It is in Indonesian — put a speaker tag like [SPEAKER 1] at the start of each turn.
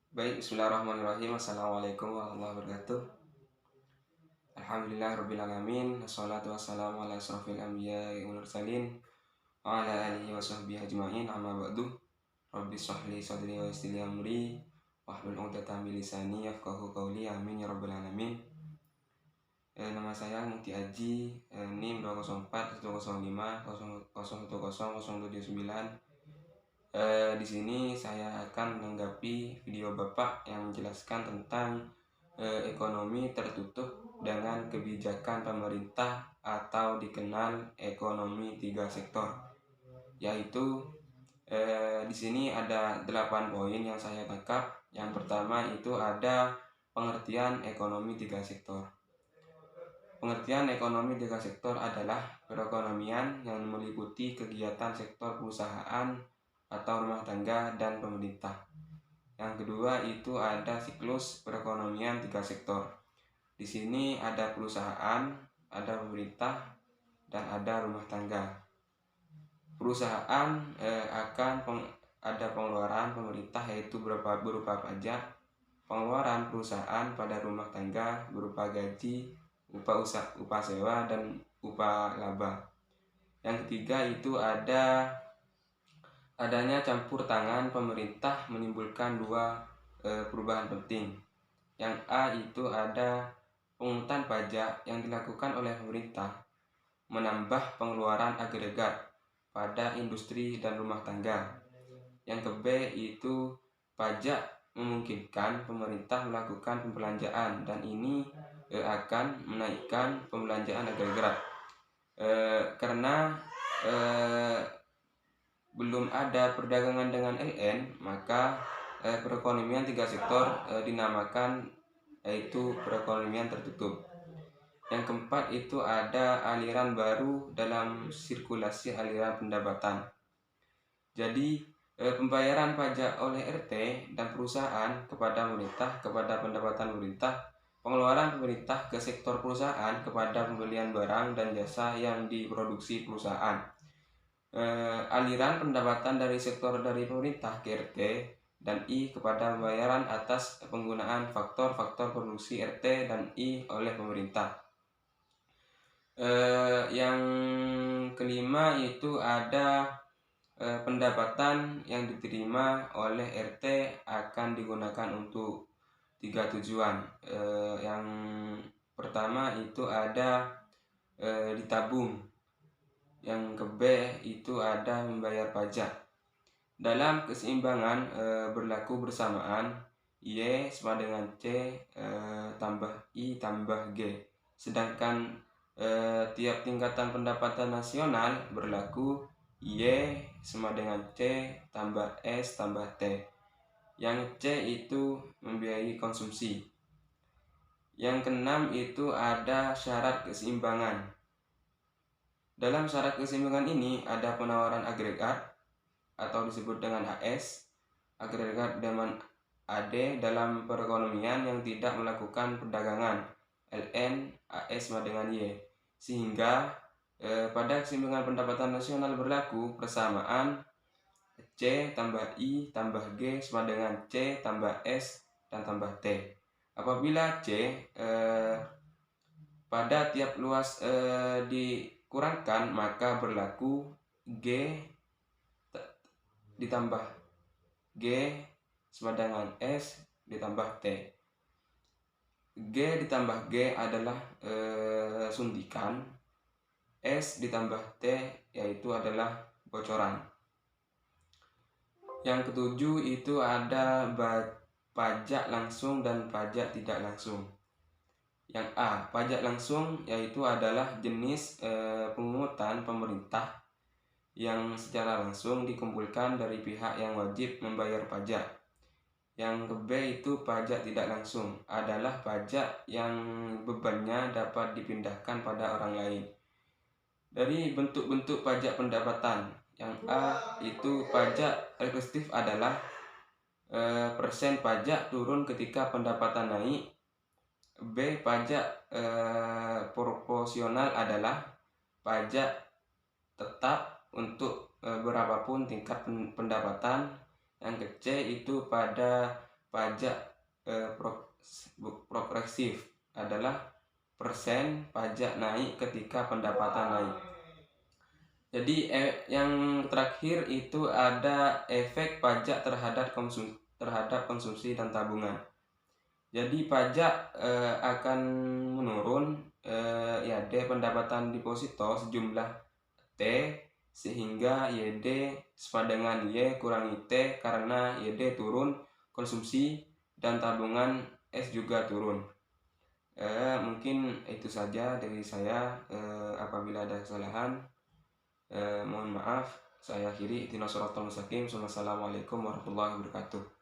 [SPEAKER 1] Baik, bismillahirrahmanirrahim. Assalamualaikum warahmatullahi wabarakatuh. Alhamdulillah rabbil alamin. Wassalatu wassalamu ala asrofil anbiya'i wal mursalin wa ala alihi wa sahbihi ajma'in. Amma ba'du. Rabbi shrahli sadri wa yassir li amri wahlul 'uqdatam min lisani yafqahu qawli. Amin ya rabbal alamin. Nama saya Muti Aji, NIM 204 105 010 079. Di sini saya akan menanggapi video Bapak yang menjelaskan tentang ekonomi tertutup dengan kebijakan pemerintah atau dikenal ekonomi tiga sektor. Yaitu di sini ada 8 poin yang saya tangkap. Yang pertama itu ada pengertian ekonomi tiga sektor. Pengertian ekonomi tiga sektor adalah perekonomian yang meliputi kegiatan sektor perusahaan atau rumah tangga dan pemerintah. Yang kedua itu ada siklus perekonomian tiga sektor. Di sini ada perusahaan, ada pemerintah, dan ada rumah tangga. Perusahaan ada pengeluaran pemerintah yaitu berupa pajak, pengeluaran perusahaan pada rumah tangga berupa gaji, upah sewa, dan upah laba. Yang ketiga itu adanya campur tangan pemerintah menimbulkan dua perubahan penting. Yang A itu ada pungutan pajak yang dilakukan oleh pemerintah menambah pengeluaran agregat pada industri dan rumah tangga. Yang ke B itu pajak memungkinkan pemerintah melakukan pembelanjaan dan ini akan menaikkan pembelanjaan agregat karena belum ada perdagangan dengan LN, maka perekonomian tiga sektor dinamakan yaitu perekonomian tertutup. Yang keempat itu ada aliran baru dalam sirkulasi aliran pendapatan. Jadi pembayaran pajak oleh RT dan perusahaan kepada pendapatan pemerintah, pengeluaran pemerintah ke sektor perusahaan kepada pembelian barang dan jasa yang diproduksi perusahaan. Aliran pendapatan dari sektor dari pemerintah ke RT dan I kepada pembayaran atas penggunaan faktor-faktor produksi RT dan I oleh pemerintah. Yang kelima itu ada pendapatan yang diterima oleh RT akan digunakan untuk 3 tujuan. Yang pertama itu ada ditabung. Yang ke B itu ada membayar pajak. Dalam keseimbangan berlaku bersamaan Y sama dengan C tambah I tambah G. Sedangkan tiap tingkatan pendapatan nasional berlaku Y sama dengan C tambah S tambah T. Yang C itu membiayai konsumsi. Yang keenam itu ada syarat keseimbangan. Dalam syarat keseimbangan ini ada penawaran agregat atau disebut dengan AS, agregat dengan AD dalam perekonomian yang tidak melakukan perdagangan, LN, AS sama dengan Y. Sehingga pada keseimbangan pendapatan nasional berlaku persamaan C tambah I tambah G sama dengan C tambah S dan tambah T. Apabila C pada tiap luas dikurangkan, maka berlaku G ditambah G sama dengan S ditambah T. G ditambah G adalah suntikan, S ditambah T yaitu adalah bocoran. Yang ketujuh itu ada pajak langsung dan pajak tidak langsung. Yang A, pajak langsung yaitu adalah jenis pungutan pemerintah yang secara langsung dikumpulkan dari pihak yang wajib membayar pajak. Yang ke B itu pajak tidak langsung, adalah pajak yang bebannya dapat dipindahkan pada orang lain. Dari bentuk-bentuk pajak pendapatan, yang A itu pajak regresif adalah persen pajak turun ketika pendapatan naik. B, pajak proporsional adalah pajak tetap untuk berapapun tingkat pendapatan. Yang ke C itu pada pajak progresif adalah persen pajak naik ketika pendapatan naik. Jadi yang terakhir itu ada efek pajak terhadap konsumsi dan tabungan. Jadi pajak akan menurun YD pendapatan deposito sejumlah T, sehingga YD sama dengan Y kurangi T, karena YD turun, konsumsi dan tabungan S juga turun. Mungkin itu saja dari saya. Apabila ada kesalahan, mohon maaf. Saya akhiri. Ihdinas shiratal mustaqim. Wassalamualaikum warahmatullahi wabarakatuh.